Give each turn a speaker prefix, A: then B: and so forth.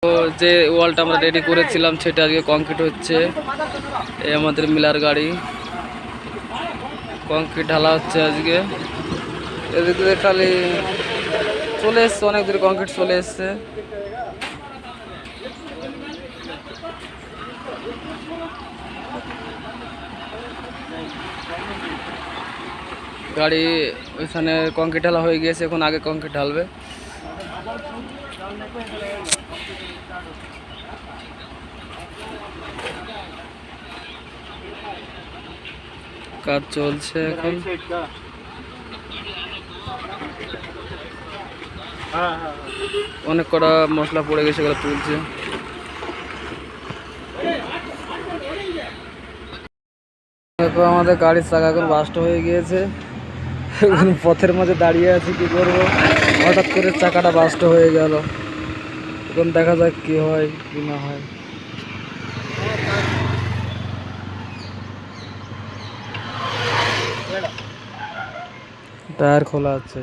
A: তো যে ওয়ালটা আমরা রেডি করেছিলাম সেটা আজকে কংক্রিট হচ্ছে। এই আমাদের মিলার গাড়ি, কংক্রিট ঢালা হচ্ছে আজকে। এদিকে খালি চলে এসছে, অনেক দূরে কংক্রিট চলে এসছে। গাড়ি ওইখানে কংক্রিট ঢালা হয়ে গিয়েছে, এখন আগে কংক্রিট ঢালবে। কাজ চলছে এখন। অনেক কটা মশলা পড়ে গেছে, এগুলো তুলছে। দেখো আমাদের গাড়ির চাকা এখন বাস্ট হয়ে গিয়েছে, এখন পথের মাঝে দাঁড়িয়ে আছি, কি করবো। হঠাৎ করে চাকাটা বাস্ট হয়ে গেল, এখন দেখা যাক কি হয় কি না হয়। টায়ার খোলা আছে।